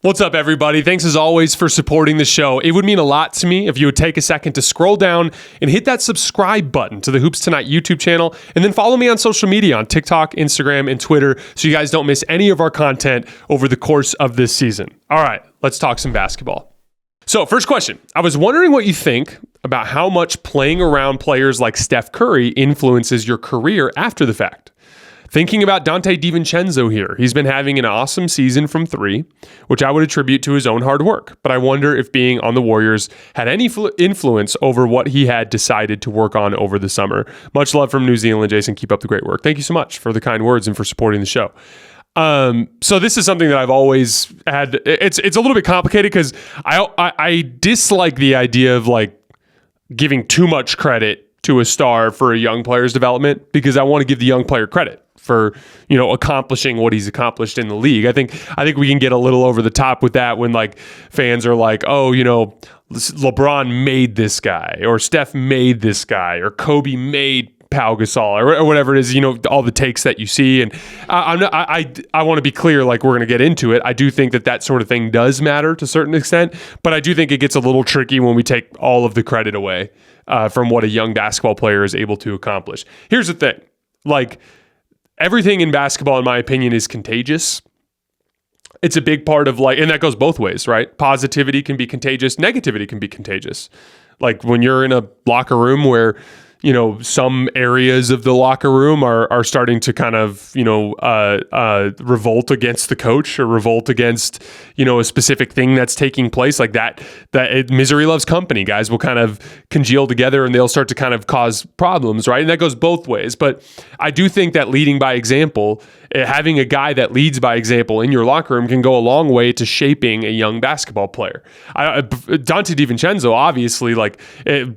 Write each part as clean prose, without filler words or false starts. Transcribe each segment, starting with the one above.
What's up, everybody? Thanks as always for supporting the show. It would mean a lot to me if you would take a second to scroll down and hit that subscribe button to the Hoops Tonight YouTube channel, and then follow me on social media on TikTok, Instagram, and Twitter so you guys don't miss any of our content over the course of this season. All right, let's talk some basketball. So, first question. I was wondering what you think about how much playing around players like Steph Curry influences your career after the fact. Thinking about Donte DiVincenzo here, he's been having an awesome season from three, which I would attribute to his own hard work. But I wonder if being on the Warriors had any influence over what he had decided to work on over the summer. Much love from New Zealand, Jason. Keep up the great work. Thank you so much for the kind words and for supporting the show. So this is something that I've always had. It's a little bit complicated because I dislike the idea of like giving too much credit to a star for a young player's development, because I want to give the young player credit for, accomplishing what he's accomplished in the league. I think we can get a little over the top with that when like fans are like, oh, LeBron made this guy, or Steph made this guy, or Kobe made Pau Gasol, or whatever it is, all the takes that you see. And I want to be clear, like we're going to get into it. I do think that sort of thing does matter to a certain extent, but I do think it gets a little tricky when we take all of the credit away from what a young basketball player is able to accomplish. Here's the thing, like, everything in basketball, in my opinion, is contagious. It's a big part of and that goes both ways, right? Positivity can be contagious. Negativity can be contagious. Like when you're in a locker room where, some areas of the locker room are starting to kind of, revolt against the coach or revolt against, a specific thing that's taking place, like that misery loves company. Guys will kind of congeal together and they'll start to kind of cause problems, right? And that goes both ways. But I do think that leading by example, having a guy that leads by example in your locker room can go a long way to shaping a young basketball player. Donte DiVincenzo, obviously,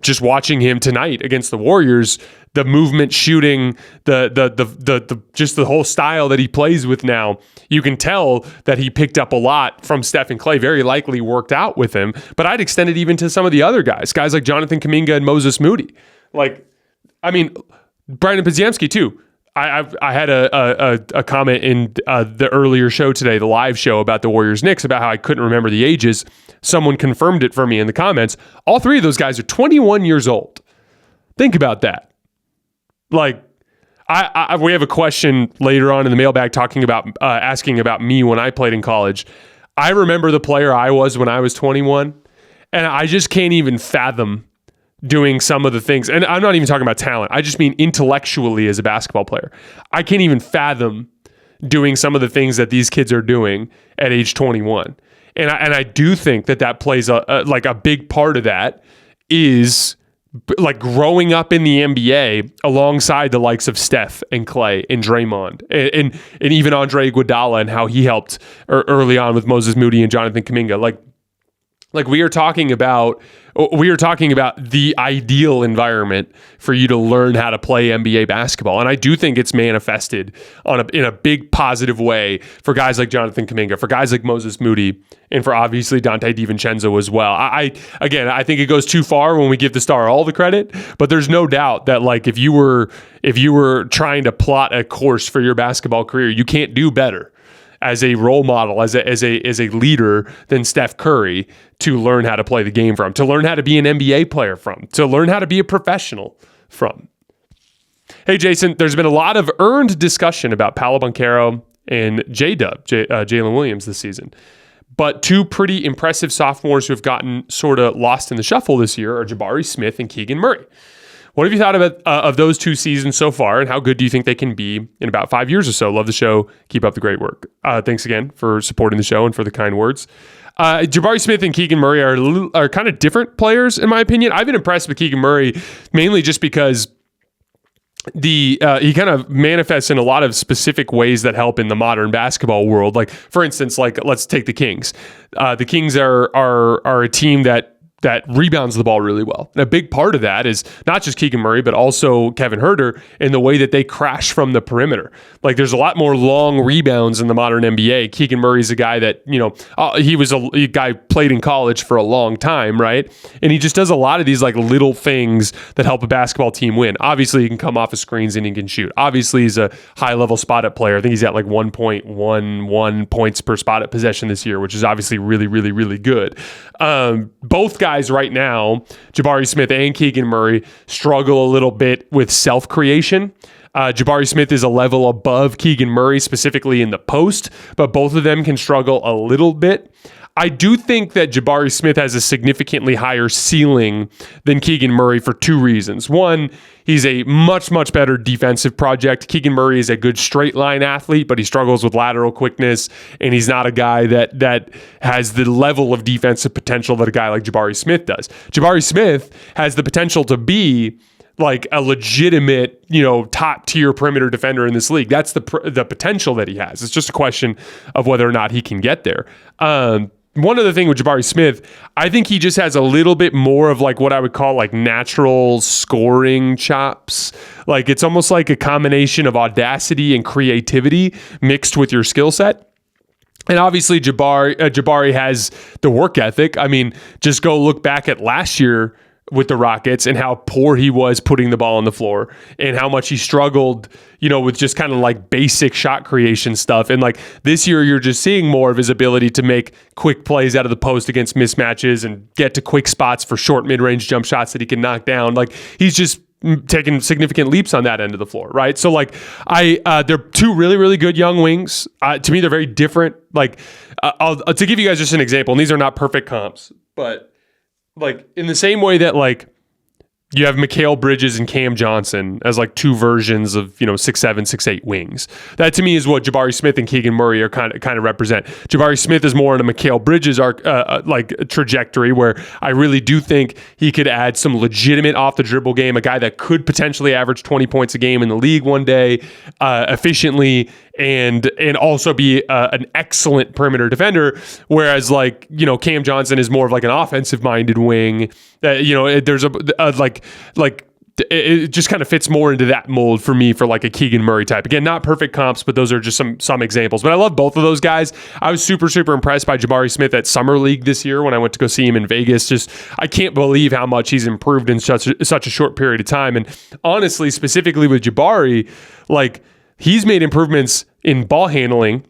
just watching him tonight against the Warriors, the movement, shooting, the just the whole style that he plays with now, you can tell that he picked up a lot from Steph and Klay, very likely worked out with him. But I'd extend it even to some of the other guys like Jonathan Kuminga and Moses Moody. Brandon Podziemski too. I had a comment in the earlier show today, the live show about the Warriors-Knicks, about how I couldn't remember the ages. Someone confirmed it for me in the comments. All three of those guys are 21 years old. Think about that. We have a question later on in the mailbag asking about me when I played in college. I remember the player I was when I was 21, and I just can't even fathom doing some of the things. And I'm not even talking about talent. I just mean intellectually as a basketball player. I can't even fathom doing some of the things that these kids are doing at age 21. And I do think that plays a big part of that is like growing up in the NBA alongside the likes of Steph and Klay and Draymond and even Andre Iguodala, and how he helped early on with Moses Moody and Jonathan Kuminga. Like we are talking about the ideal environment for you to learn how to play NBA basketball. And I do think it's manifested in a big positive way for guys like Jonathan Kuminga, for guys like Moses Moody, and for obviously Donte DiVincenzo as well. I think it goes too far when we give the star all the credit, but there's no doubt that like if you were trying to plot a course for your basketball career, you can't do better as a role model, as a leader than Steph Curry to learn how to play the game from, to learn how to be an NBA player from, to learn how to be a professional from. Hey, Jason, there's been a lot of earned discussion about Paolo Banchero and J-Dub, Jalen Williams this season. But two pretty impressive sophomores who have gotten sort of lost in the shuffle this year are Jabari Smith and Keegan Murray. What have you thought of those two seasons so far, and how good do you think they can be in about 5 years or so? Love the show. Keep up the great work. Thanks again for supporting the show and for the kind words. Jabari Smith and Keegan Murray are kind of different players, in my opinion. I've been impressed with Keegan Murray mainly just because he kind of manifests in a lot of specific ways that help in the modern basketball world. Like, for instance, let's take the Kings. The Kings are a team that that rebounds the ball really well. And a big part of that is not just Keegan Murray, but also Kevin Huerter in the way that they crash from the perimeter. Like there's a lot more long rebounds in the modern NBA. Keegan Murray's a guy that, he was a guy played in college for a long time, right? And he just does a lot of these like little things that help a basketball team win. Obviously, he can come off of screens and he can shoot. Obviously, he's a high-level spot-up player. I think he's at like 1.11 points per spot-up possession this year, which is obviously really, really, really good. Both guys right now, Jabari Smith and Keegan Murray, struggle a little bit with self-creation. Jabari Smith is a level above Keegan Murray, specifically in the post, but both of them can struggle a little bit. I do think that Jabari Smith has a significantly higher ceiling than Keegan Murray for two reasons. One, he's a much, much better defensive project. Keegan Murray is a good straight line athlete, but he struggles with lateral quickness, and he's not a guy that has the level of defensive potential that a guy like Jabari Smith does. Jabari Smith has the potential to be like a legitimate, top tier perimeter defender in this league. That's the potential that he has. It's just a question of whether or not he can get there. One other thing with Jabari Smith, I think he just has a little bit more of like what I would call like natural scoring chops. Like it's almost like a combination of audacity and creativity mixed with your skill set. And obviously Jabari has the work ethic. I mean, just go look back at last year with the Rockets and how poor he was putting the ball on the floor and how much he struggled, with just kind of like basic shot creation stuff. And like this year, you're just seeing more of his ability to make quick plays out of the post against mismatches and get to quick spots for short mid-range jump shots that he can knock down. Like he's just taking significant leaps on that end of the floor, right? So like they're two really, really good young wings. To me, they're very different. Like to give you guys just an example, and these are not perfect comps, but like in the same way that like you have Mikal Bridges and Cam Johnson as like two versions of 6'7", 6'8" wings. That to me is what Jabari Smith and Keegan Murray are kind of represent. Jabari Smith is more on a Mikal Bridges trajectory where I really do think he could add some legitimate off the dribble game, a guy that could potentially average 20 points a game in the league one day efficiently and also be an excellent perimeter defender. Whereas like Cam Johnson is more of like an offensive minded wing. There's it just kind of fits more into that mold for me for like a Keegan Murray type. Again, not perfect comps, but those are just some examples. But I love both of those guys. I was super, super impressed by Jabari Smith at Summer League this year when I went to go see him in Vegas. Just, I can't believe how much he's improved in such a short period of time. And honestly, specifically with Jabari, like he's made improvements in ball handling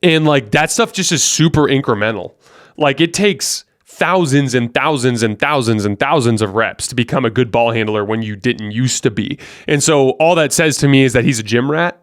and like that stuff just is super incremental. Like it takes thousands and thousands and thousands and thousands of reps to become a good ball handler when you didn't used to be. And so all that says to me is that he's a gym rat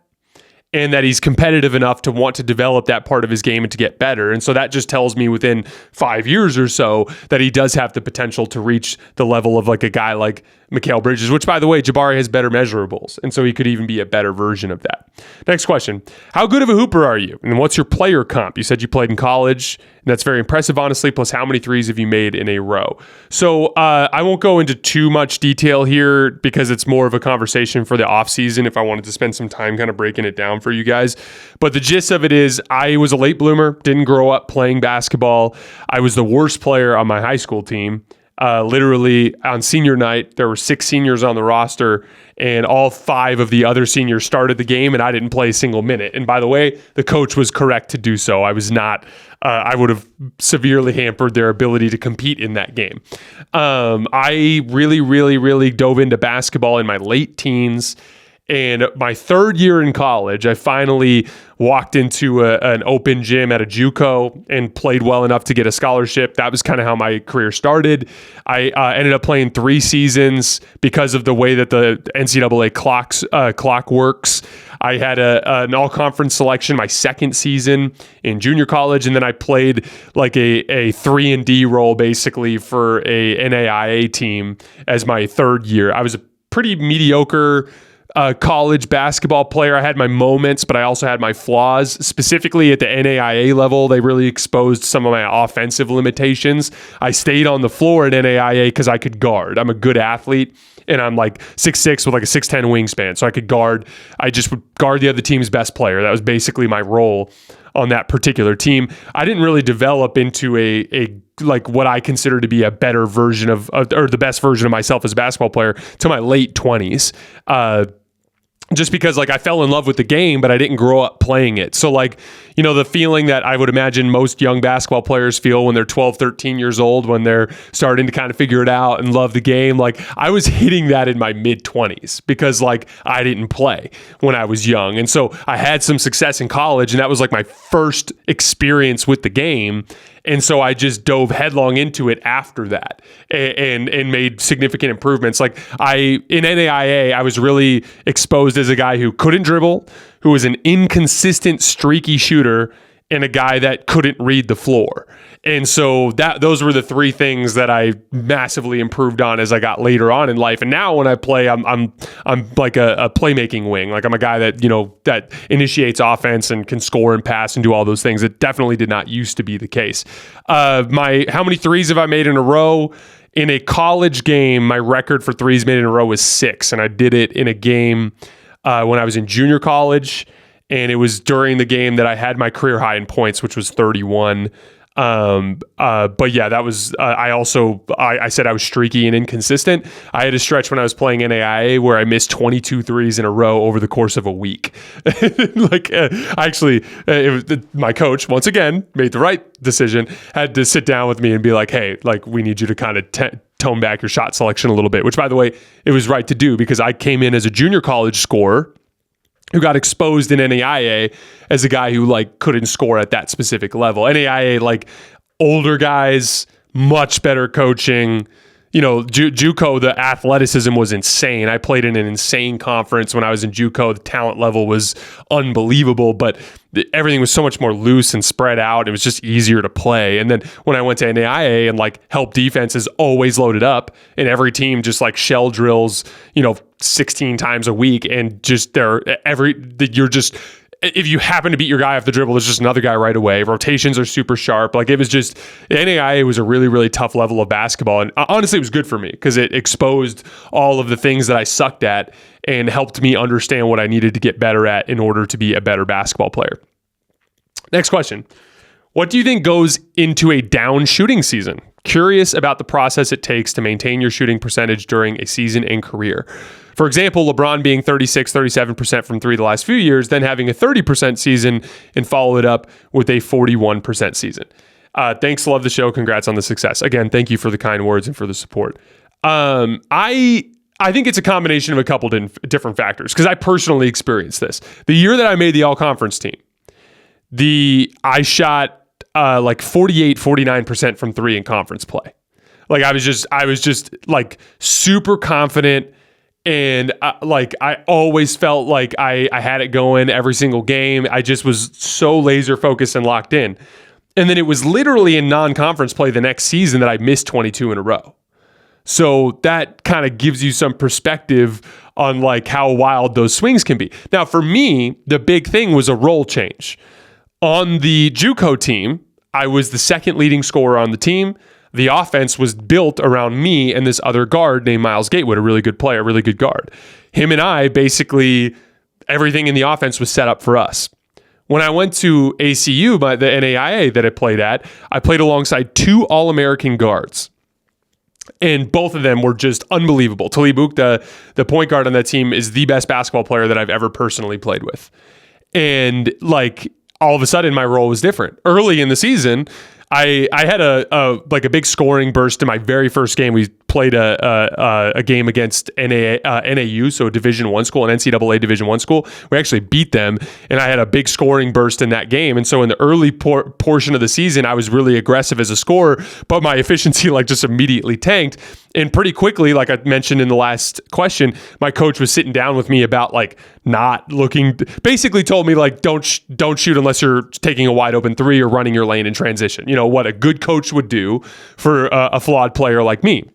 and that he's competitive enough to want to develop that part of his game and to get better. And so that just tells me within 5 years or so that he does have the potential to reach the level of like a guy like Mikal Bridges, which by the way, Jabari has better measurables. And so he could even be a better version of that. Next question. How good of a hooper are you? And what's your player comp? You said you played in college. And that's very impressive, honestly. Plus, how many threes have you made in a row? So I won't go into too much detail here because it's more of a conversation for the offseason if I wanted to spend some time kind of breaking it down for you guys. But the gist of it is I was a late bloomer, didn't grow up playing basketball. I was the worst player on my high school team. Literally on senior night, there were 6 seniors on the roster and all 5 of the other seniors started the game and I didn't play a single minute. And by the way, the coach was correct to do so. I was not, I would have severely hampered their ability to compete in that game. I really, really, really dove into basketball in my late teens. And my 3rd year in college, I finally walked into an open gym at a JUCO and played well enough to get a scholarship. That was kind of how my career started. I ended up playing 3 seasons because of the way that the NCAA clock works. I had an all-conference selection my 2nd season in junior college, and then I played like a 3-and-D role basically for a NAIA team as my 3rd year. I was a pretty mediocre college basketball player. I had my moments, but I also had my flaws. Specifically at the NAIA level, they really exposed some of my offensive limitations. I stayed on the floor at NAIA because I could guard. I'm a good athlete, and I'm like 6'6" with like a 6'10" wingspan, so I could guard. I just would guard the other team's best player. That was basically my role on that particular team. I didn't really develop into a like what I consider to be a better version of or the best version of myself as a basketball player till my late 20s. Just because like I fell in love with the game, but I didn't grow up playing it. So like, you know, the feeling that I would imagine most young basketball players feel when they're 12, 13 years old, when they're starting to kind of figure it out and love the game. Like I was hitting that in my mid 20s because like I didn't play when I was young. And so I had some success in college, and that was like my first experience with the game. And so I just dove headlong into it after that and made significant improvements. Like in NAIA, I was really exposed as a guy who couldn't dribble, who was an inconsistent, streaky shooter, and a guy that couldn't read the floor. And so those were the three things that I massively improved on as I got later on in life. And now when I play, I'm like a playmaking wing. Like I'm a guy that, you know, that initiates offense and can score and pass and do all those things. It definitely did not used to be the case. How many threes have I made in a row? In a college game, my record for threes made in a row was 6. And I did it in a game when I was in junior college. And it was during the game that I had my career high in points, which was 31. But yeah, that was, I said I was streaky and inconsistent. I had a stretch when I was playing NAIA where I missed 22 threes in a row over the course of a week. My coach, once again, made the right decision, had to sit down with me and be like, hey, like we need you to kind of tone back your shot selection a little bit, which by the way, it was right to do because I came in as a junior college scorer who got exposed in NAIA as a guy who like couldn't score at that specific level. NAIA, like older guys, much better coaching. You know, JUCO, the athleticism was insane. I played in an insane conference when I was in JUCO. The talent level was unbelievable, but everything was so much more loose and spread out. It was just easier to play. And then when I went to NAIA and like help defense is always loaded up and every team just like shell drills, you know, 16 times a week and just if you happen to beat your guy off the dribble, there's just another guy right away. Rotations are super sharp. Like it was just, NAIA was a really, really tough level of basketball. And honestly, it was good for me because it exposed all of the things that I sucked at and helped me understand what I needed to get better at in order to be a better basketball player. Next question. What do you think goes into a down shooting season? Curious about the process it takes to maintain your shooting percentage during a season and career. For example, LeBron being 36, 37% from three the last few years, then having a 30% season and follow it up with a 41% season. Thanks. Love the show. Congrats on the success. Again, thank you for the kind words and for the support. I think it's a combination of a couple different factors because I personally experienced this. The year that I made the all-conference team, I shot like 48, 49% from three in conference play. Like I was just like super confident. And I always felt like I had it going every single game. I just was so laser focused and locked in. And then it was literally in non-conference play the next season that I missed 22 in a row. So that kind of gives you some perspective on like how wild those swings can be. Now for me, the big thing was a role change. On the JUCO team, I was the second leading scorer on the team. The offense was built around me and this other guard named Miles Gatewood, a really good player, really good guard. Him and I, basically, everything in the offense was set up for us. When I went to ACU, the NAIA that I played at, I played alongside 2 All-American guards. And both of them were just unbelievable. Talib, the point guard on that team, is the best basketball player that I've ever personally played with. And like all of a sudden, my role was different. Early in the season, I had a big scoring burst in my very first game. We played a game against NAU, so a Division I school, an NCAA Division I school. We actually beat them, and I had a big scoring burst in that game. And so in the early portion of the season, I was really aggressive as a scorer, but my efficiency just immediately tanked. And pretty quickly, like I mentioned in the last question, my coach was sitting down with me about not looking. Basically, told me don't shoot unless you're taking a wide open three or running your lane in transition. You know what a good coach would do for a flawed player like me.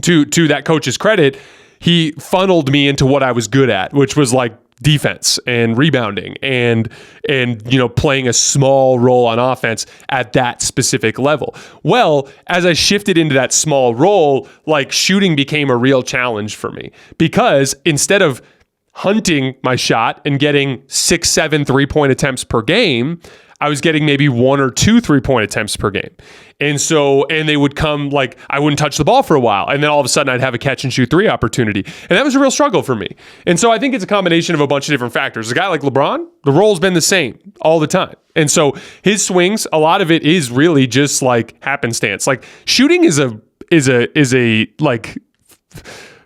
To that coach's credit, he funneled me into what I was good at, which was defense and rebounding and playing a small role on offense at that specific level. Well, as I shifted into that small role, shooting became a real challenge for me because instead of hunting my shot and getting 6-7 3-point attempts per game, I was getting maybe 1 or 2 3-point attempts per game. And they would come like, I wouldn't touch the ball for a while. And then all of a sudden I'd have a catch and shoot 3 opportunity. And that was a real struggle for me. And so I think it's a combination of a bunch of different factors. A guy like LeBron, the role's been the same all the time. And so his swings, a lot of it is really just like happenstance. Like shooting is a like,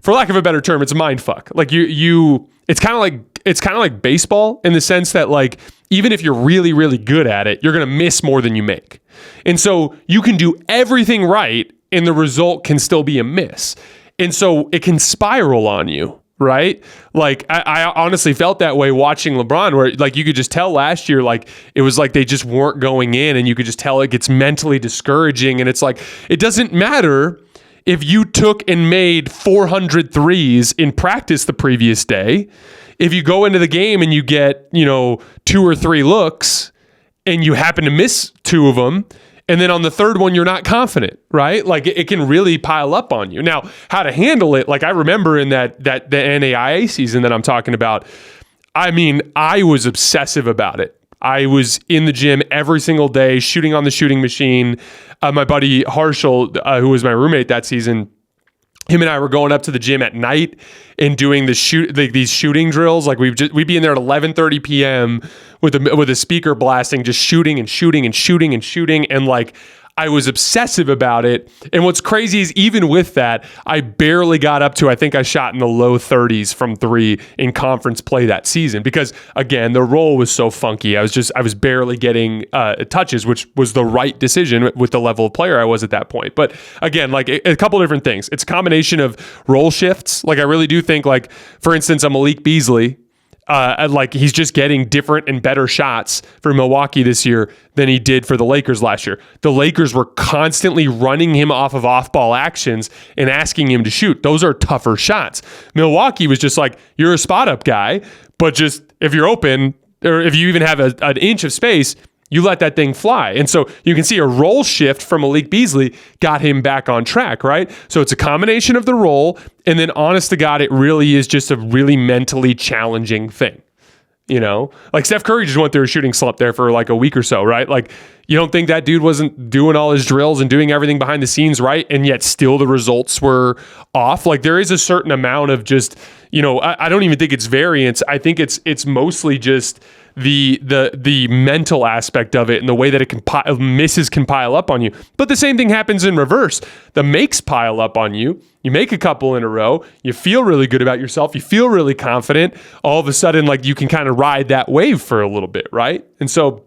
for lack of a better term, it's a mind fuck. Like it's kind of like baseball in the sense that like, even if you're really, really good at it, you're going to miss more than you make. And so you can do everything right and the result can still be a miss. And so it can spiral on you, right? Like I honestly felt that way watching LeBron, where like you could just tell last year, like it was like they just weren't going in, and you could just tell it gets mentally discouraging. And it's like, it doesn't matter if you took and made 400 threes in practice the previous day. If you go into the game and you get, 2 or 3 looks and you happen to miss 2 of them, and then on the third one, you're not confident, right? Like it can really pile up on you. Now, how to handle it, like I remember in the NAIA season that I'm talking about, I mean, I was obsessive about it. I was in the gym every single day, shooting on the shooting machine. My buddy Harshal, who was my roommate that season, him and I were going up to the gym at night and doing these shooting drills. Like we'd be in there at 11:30 p.m. with a speaker blasting, just shooting and shooting and shooting and shooting. And like, I was obsessive about it. And what's crazy is even with that, I barely got up to, I think I shot in the low 30s from 3 in conference play that season, because again, the role was so funky. I was barely getting touches, which was the right decision with the level of player I was at that point. But again, like a couple different things. It's a combination of role shifts. Like I really do think, like, for instance, a Malik Beasley, like he's just getting different and better shots for Milwaukee this year than he did for the Lakers last year. The Lakers were constantly running him off of off-ball actions and asking him to shoot. Those are tougher shots. Milwaukee was just like, you're a spot-up guy, but just if you're open, or if you even have an inch of space, you let that thing fly. And so you can see a role shift from Malik Beasley got him back on track, right? So it's a combination of the role, and then honest to God, it really is just a really mentally challenging thing. Like Steph Curry just went through a shooting slump there for like a week or so, right? Like you don't think that dude wasn't doing all his drills and doing everything behind the scenes right, and yet still the results were off. Like there is a certain amount of just, I don't even think it's variance. I think it's mostly just the mental aspect of it and the way that it misses can pile up on you. But the same thing happens in reverse. The makes pile up on you. You make a couple in a row. You feel really good about yourself. You feel really confident. All of a sudden, like you can kind of ride that wave for a little bit, right? And so,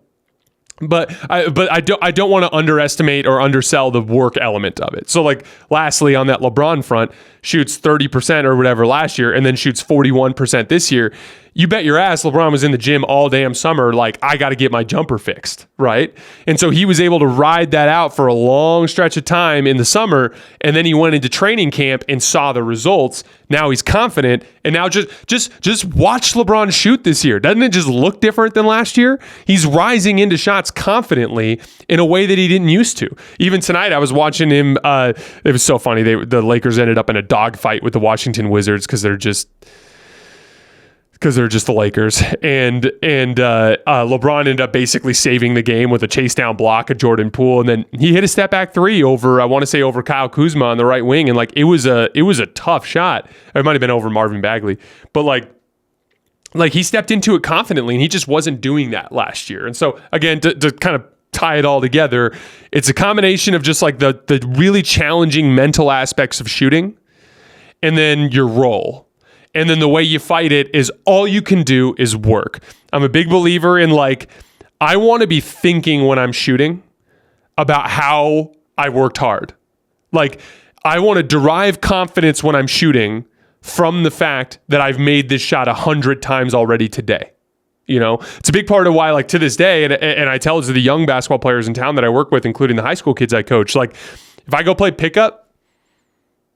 but I don't want to underestimate or undersell the work element of it. So like lastly, on that LeBron front, shoots 30% or whatever last year and then shoots 41% this year. You bet your ass LeBron was in the gym all damn summer like, I got to get my jumper fixed, right? And so he was able to ride that out for a long stretch of time in the summer, and then he went into training camp and saw the results. Now he's confident, and now just watch LeBron shoot this year. Doesn't it just look different than last year? He's rising into shots confidently in a way that he didn't used to. Even tonight, I was watching him. It was so funny. The Lakers ended up in a dogfight with the Washington Wizards because they're just the Lakers. And LeBron ended up basically saving the game with a chase down block of Jordan Poole. And then he hit a step back 3 over Kyle Kuzma on the right wing. And like, it was a tough shot. It might've been over Marvin Bagley, but like he stepped into it confidently, and he just wasn't doing that last year. And so again, to kind of tie it all together, it's a combination of just like the really challenging mental aspects of shooting, and then your role. And then the way you fight it is all you can do is work. I'm a big believer in like, I want to be thinking when I'm shooting about how I worked hard. Like I want to derive confidence when I'm shooting from the fact that I've made this shot 100 times already today. It's a big part of why, like to this day, and I tell it to the young basketball players in town that I work with, including the high school kids I coach, like if I go play pickup,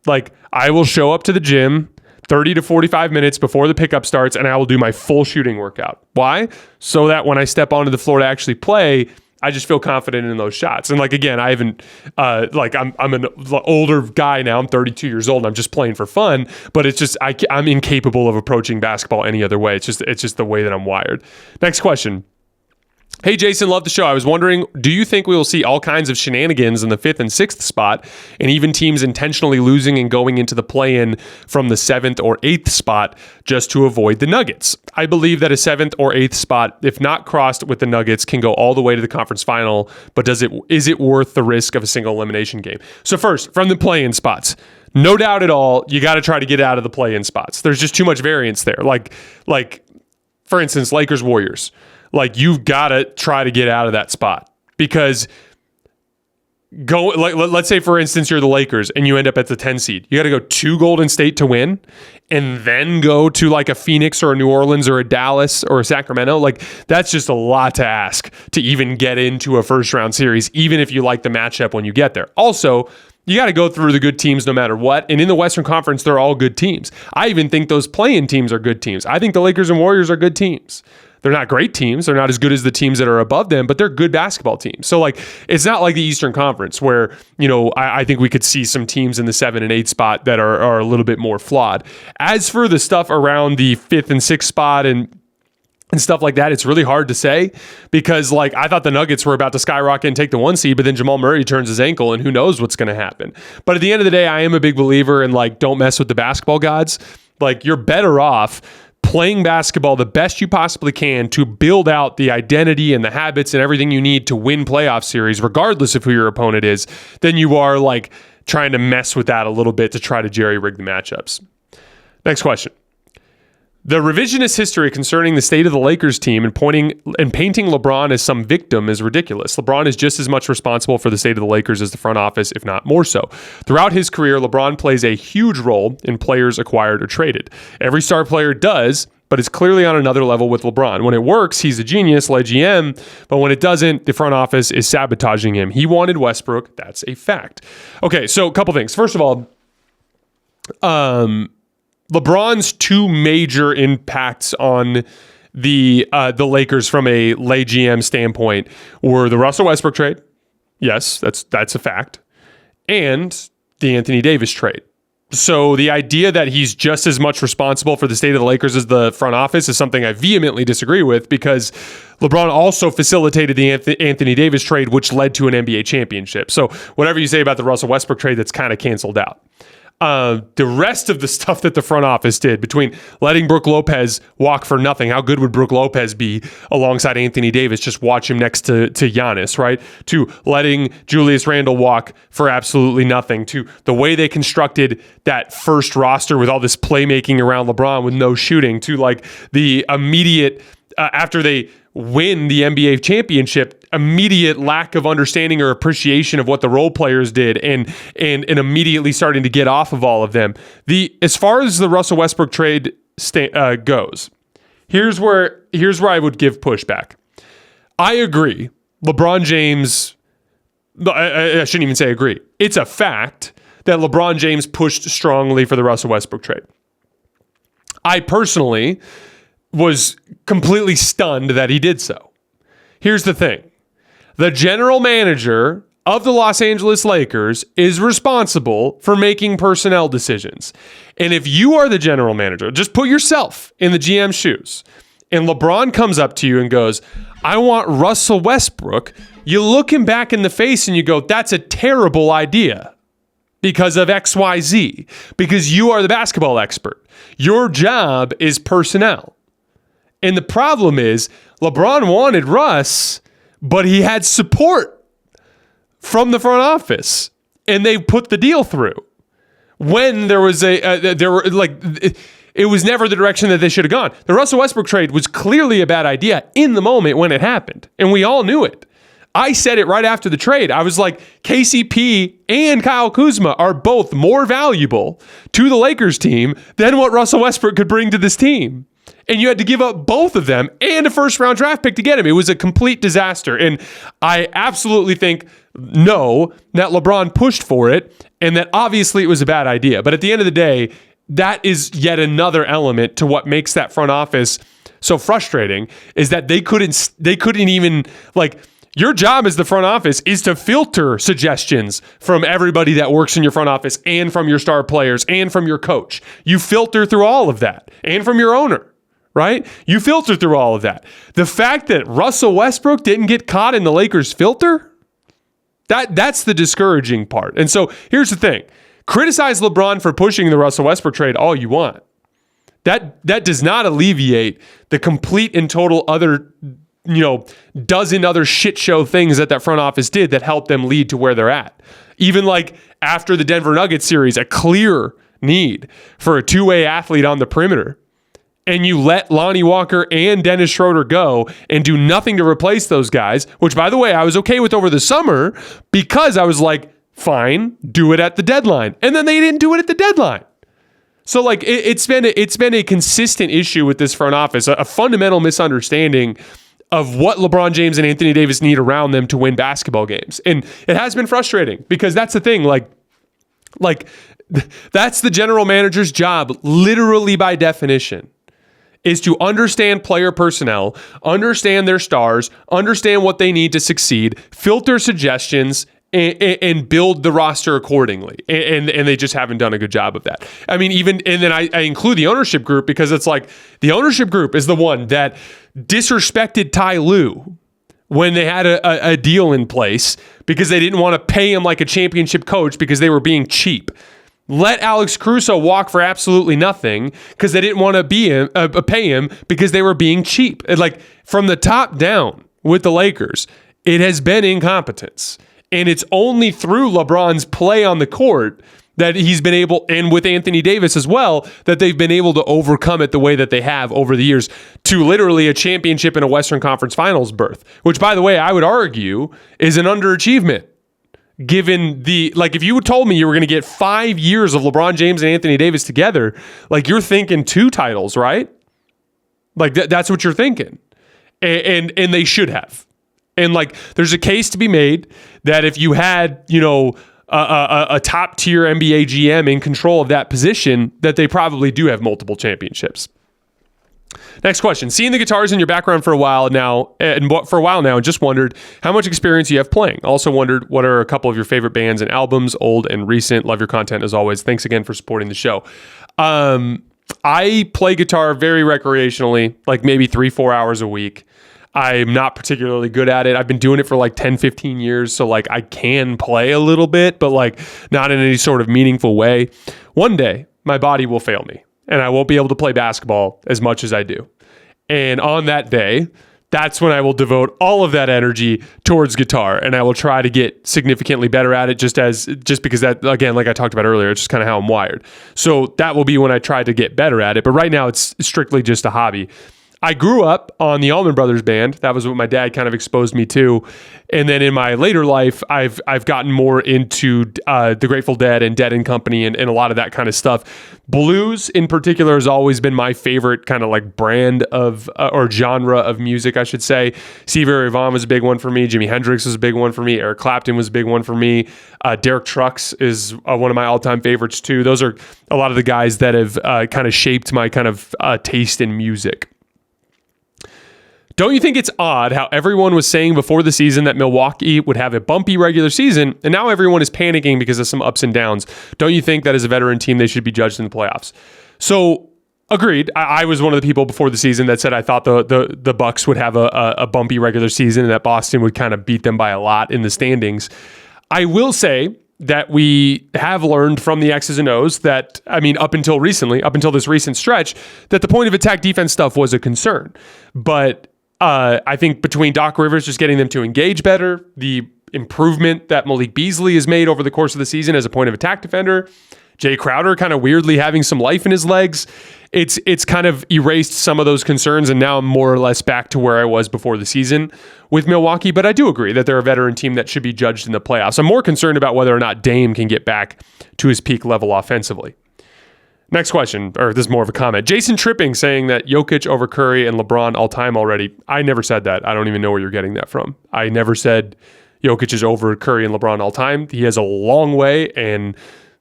like I will show up to the gym 30 to 45 minutes before the pickup starts, and I will do my full shooting workout. Why? So that when I step onto the floor to actually play, I just feel confident in those shots. And like, again, I haven't, I'm an older guy now. I'm 32 years old and I'm just playing for fun, but it's just, I'm incapable of approaching basketball any other way. It's just the way that I'm wired. Next question. Hey, Jason, love the show. I was wondering, do you think we will see all kinds of shenanigans in the 5th and 6th spot, and even teams intentionally losing and going into the play-in from the 7th or 8th spot just to avoid the Nuggets? I believe that a 7th or 8th spot, if not crossed with the Nuggets, can go all the way to the conference final, but is it worth the risk of a single elimination game? So first, from the play-in spots, no doubt at all, you got to try to get out of the play-in spots. There's just too much variance there. Like for instance, Lakers-Warriors. Like, you've got to try to get out of that spot, because let's say, for instance, you're the Lakers and you end up at the 10 seed. You got to go to Golden State to win, and then go to like a Phoenix or a New Orleans or a Dallas or a Sacramento. Like, that's just a lot to ask to even get into a first round series, even if you like the matchup when you get there. Also, you got to go through the good teams no matter what. And in the Western Conference, they're all good teams. I even think those play-in teams are good teams. I think the Lakers and Warriors are good teams. They're not great teams. They're not as good as the teams that are above them, but they're good basketball teams. So, like, it's not like the Eastern Conference where, I think we could see some teams in the 7 and 8 spot that are a little bit more flawed. As for the stuff around the 5th and 6th spot and stuff like that, it's really hard to say, because like, I thought the Nuggets were about to skyrocket and take the 1 seed, but then Jamal Murray turns his ankle and who knows what's going to happen. But at the end of the day, I am a big believer in, like, don't mess with the basketball gods. Like, you're better off playing basketball the best you possibly can to build out the identity and the habits and everything you need to win playoff series, regardless of who your opponent is, than you are like trying to mess with that a little bit to try to jerry-rig the matchups. Next question. The revisionist history concerning the state of the Lakers team and painting LeBron as some victim is ridiculous. LeBron is just as much responsible for the state of the Lakers as the front office, if not more so. Throughout his career, LeBron plays a huge role in players acquired or traded. Every star player does, but it's clearly on another level with LeBron. When it works, he's a genius, like GM, but when it doesn't, the front office is sabotaging him. He wanted Westbrook. That's a fact. Okay, so a couple things. First of all, LeBron's 2 major impacts on the Lakers from a lay GM standpoint were the Russell Westbrook trade. Yes, that's a fact. And the Anthony Davis trade. So the idea that he's just as much responsible for the state of the Lakers as the front office is something I vehemently disagree with, because LeBron also facilitated the Anthony Davis trade, which led to an NBA championship. So whatever you say about the Russell Westbrook trade, that's kind of canceled out. The rest of the stuff that the front office did, between letting Brook Lopez walk for nothing, how good would Brook Lopez be alongside Anthony Davis? Just watch him next to Giannis, right? To letting Julius Randle walk for absolutely nothing, to the way they constructed that first roster with all this playmaking around LeBron with no shooting, to like the immediate, after they win the NBA championship, immediate lack of understanding or appreciation of what the role players did, and immediately starting to get off of all of them. As far as the Russell Westbrook trade goes, here's where I would give pushback. I agree. LeBron James, I shouldn't even say agree. It's a fact that LeBron James pushed strongly for the Russell Westbrook trade. I personally was completely stunned that he did so. Here's the thing. The general manager of the Los Angeles Lakers is responsible for making personnel decisions. And if you are the general manager, just put yourself in the GM's shoes, and LeBron comes up to you and goes, I want Russell Westbrook, you look him back in the face and you go, that's a terrible idea because of XYZ, because you are the basketball expert. Your job is personnel. And the problem is, LeBron wanted Russ, but he had support from the front office, and they put the deal through. When there was it was never the direction that they should have gone. The Russell Westbrook trade was clearly a bad idea in the moment when it happened, and we all knew it. I said it right after the trade. I was like, KCP and Kyle Kuzma are both more valuable to the Lakers team than what Russell Westbrook could bring to this team. And you had to give up both of them and a first-round draft pick to get him. It was a complete disaster. And I absolutely think, no, that LeBron pushed for it and that obviously it was a bad idea. But at the end of the day, that is yet another element to what makes that front office so frustrating, is that they couldn't even, like, your job as the front office is to filter suggestions from everybody that works in your front office and from your star players and from your coach. You filter through all of that and from your owner. right? You filter through all of that. The fact that Russell Westbrook didn't get caught in the Lakers filter, that's the discouraging part. And so here's the thing. Criticize LeBron for pushing the Russell Westbrook trade all you want. That does not alleviate the complete and total other, dozen other shit show things that front office did that helped them lead to where they're at. Even like after the Denver Nuggets series, a clear need for a two-way athlete on the perimeter. And you let Lonnie Walker and Dennis Schroeder go and do nothing to replace those guys, which, by the way, I was okay with over the summer because I was like, fine, do it at the deadline. And then they didn't do it at the deadline. So like it's been a consistent issue with this front office, a fundamental misunderstanding of what LeBron James and Anthony Davis need around them to win basketball games. And it has been frustrating because that's the thing, like that's the general manager's job, literally by definition, is to understand player personnel, understand their stars, understand what they need to succeed, filter suggestions, and build the roster accordingly. And they just haven't done a good job of that. I mean, and then I include the ownership group because it's like the ownership group is the one that disrespected Ty Lue when they had a deal in place because they didn't want to pay him like a championship coach because they were being cheap. Let Alex Caruso walk for absolutely nothing because they didn't want to pay him because they were being cheap. And like from the top down with the Lakers, it has been incompetence. And it's only through LeBron's play on the court that he's been able, and with Anthony Davis as well, that they've been able to overcome it the way that they have over the years to literally a championship and a Western Conference Finals berth, which, by the way, I would argue is an underachievement. Given if you told me you were going to get 5 years of LeBron James and Anthony Davis together, like you're thinking 2 titles, right? Like that's what you're thinking. And they should have. And like, there's a case to be made that if you had, a top tier NBA GM in control of that position, that they probably do have multiple championships. Next question. Seeing the guitars in your background for a while now, and just wondered how much experience you have playing. Also wondered what are a couple of your favorite bands and albums, old and recent. Love your content as always. Thanks again for supporting the show. I play guitar very recreationally, like maybe 3-4 hours a week. I'm not particularly good at it. I've been doing it for like 10, 15 years. So like I can play a little bit, but like not in any sort of meaningful way. One day my body will fail me and I won't be able to play basketball as much as I do. And on that day, that's when I will devote all of that energy towards guitar and I will try to get significantly better at it just because that, again, like I talked about earlier, it's just kind of how I'm wired. So that will be when I try to get better at it. But right now it's strictly just a hobby. I grew up on the Allman Brothers Band. That was what my dad kind of exposed me to. And then in my later life, I've gotten more into the Grateful Dead and Dead and Company and a lot of that kind of stuff. Blues in particular has always been my favorite kind of like brand of or genre of music, I should say. Stevie Ray Vaughan was a big one for me. Jimi Hendrix was a big one for me. Eric Clapton was a big one for me. Derek Trucks is one of my all-time favorites too. Those are a lot of the guys that have kind of shaped my kind of taste in music. Don't you think it's odd how everyone was saying before the season that Milwaukee would have a bumpy regular season, and now everyone is panicking because of some ups and downs? Don't you think that as a veteran team, they should be judged in the playoffs? So, agreed. I was one of the people before the season that said I thought the Bucks would have a bumpy regular season and that Boston would kind of beat them by a lot in the standings. I will say that we have learned from the X's and O's that, I mean, up until this recent stretch, that the point of attack defense stuff was a concern. But I think between Doc Rivers just getting them to engage better, the improvement that Malik Beasley has made over the course of the season as a point of attack defender, Jay Crowder kind of weirdly having some life in his legs, it's kind of erased some of those concerns, and now I'm more or less back to where I was before the season with Milwaukee. But I do agree that they're a veteran team that should be judged in the playoffs. I'm more concerned about whether or not Dame can get back to his peak level offensively. Next question, or this is more of a comment. Jason Tripping saying that Jokic over Curry and LeBron all time already. I never said that. I don't even know where you're getting that from. I never said Jokic is over Curry and LeBron all time. He has a long way and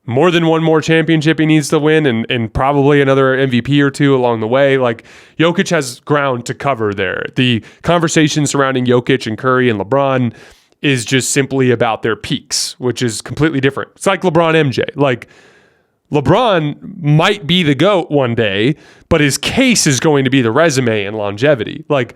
more than one more championship he needs to win and probably another MVP or two along the way. Like, Jokic has ground to cover there. The conversation surrounding Jokic and Curry and LeBron is just simply about their peaks, which is completely different. It's like LeBron MJ. Like, LeBron might be the GOAT one day, but his case is going to be the resume and longevity. Like,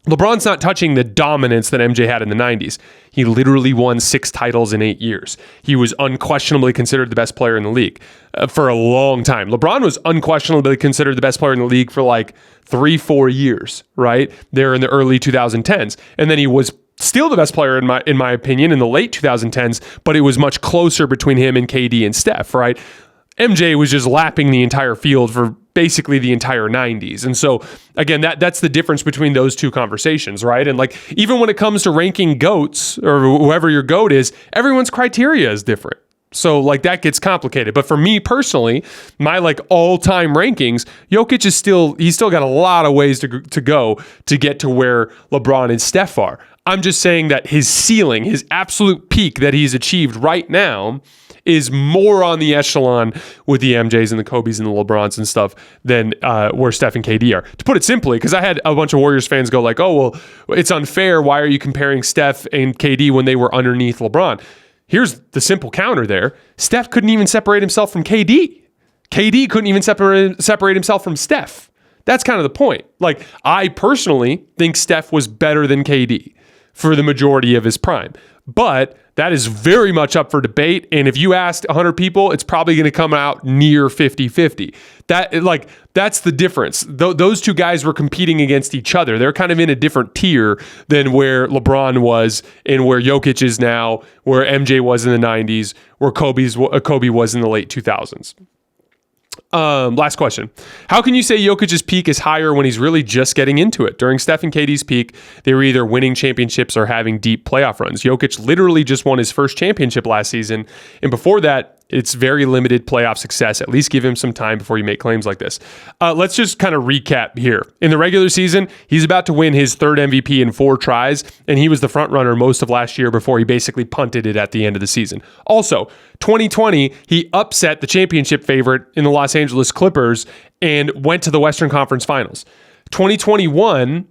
LeBron's not touching the dominance that MJ had in the 90s. He literally won 6 titles in 8 years. He was unquestionably considered the best player in the league for a long time. LeBron was unquestionably considered the best player in the league for like 3-4 years, right? There in the early 2010s. And then he was still the best player in my opinion in the late 2010s, but it was much closer between him and KD and Steph, right? MJ was just lapping the entire field for basically the entire 90s. And so, again, that's the difference between those two conversations, right? And like, even when it comes to ranking GOATs or whoever your GOAT is, everyone's criteria is different. So like that gets complicated. But for me personally, my like all-time rankings, Jokic he's still got a lot of ways to go to get to where LeBron and Steph are. I'm just saying that his ceiling, his absolute peak that he's achieved right now is more on the echelon with the MJs and the Kobes and the LeBrons and stuff than where Steph and KD are. To put it simply, because I had a bunch of Warriors fans go like, oh, well, it's unfair. Why are you comparing Steph and KD when they were underneath LeBron? Here's the simple counter there. Steph couldn't even separate himself from KD. KD couldn't even separate himself from Steph. That's kind of the point. Like, I personally think Steph was better than KD for the majority of his prime. But that is very much up for debate. And if you asked 100 people, it's probably going to come out near 50-50. That's the difference. Those two guys were competing against each other. They're kind of in a different tier than where LeBron was and where Jokic is now, where MJ was in the 90s, where Kobe was in the late 2000s. Last question. How can you say Jokic's peak is higher when he's really just getting into it? During Steph and KD's peak, they were either winning championships or having deep playoff runs. Jokic literally just won his first championship last season. And before that, it's very limited playoff success. At least give him some time before you make claims like this. Let's just kind of recap here. In the regular season, he's about to win his 3rd MVP in 4 tries, and he was the front runner most of last year before he basically punted it at the end of the season. Also, 2020, he upset the championship favorite in the Los Angeles Clippers and went to the Western Conference Finals. 2021,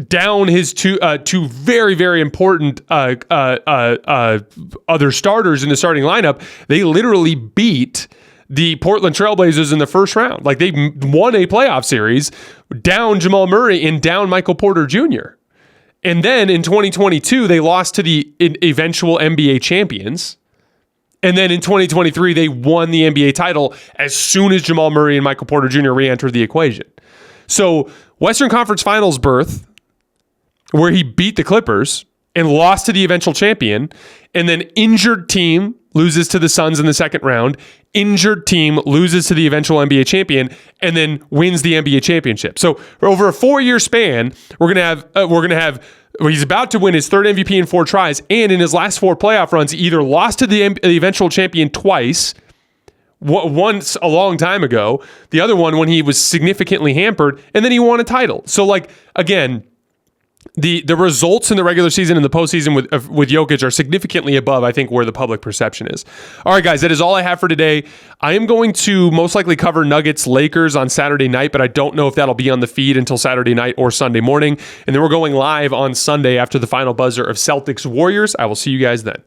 down his two very, very important other starters in the starting lineup, they literally beat the Portland Trailblazers in the first round. Like, they won a playoff series, down Jamal Murray and down Michael Porter Jr. And then in 2022, they lost to the eventual NBA champions. And then in 2023, they won the NBA title as soon as Jamal Murray and Michael Porter Jr. re-entered the equation. So Western Conference Finals berth, where he beat the Clippers and lost to the eventual champion, and then injured team loses to the Suns in the second round, injured team loses to the eventual NBA champion, and then wins the NBA championship. So over a 4-year span, we're gonna have he's about to win his 3rd MVP in 4 tries, and in his last 4 playoff runs, he either lost to the eventual champion twice, once a long time ago, the other one when he was significantly hampered, and then he won a title. So, like, again, the results in the regular season and the postseason with Jokic are significantly above, I think, where the public perception is. All right, guys, that is all I have for today. I am going to most likely cover Nuggets-Lakers on Saturday night, but I don't know if that'll be on the feed until Saturday night or Sunday morning. And then we're going live on Sunday after the final buzzer of Celtics-Warriors. I will see you guys then.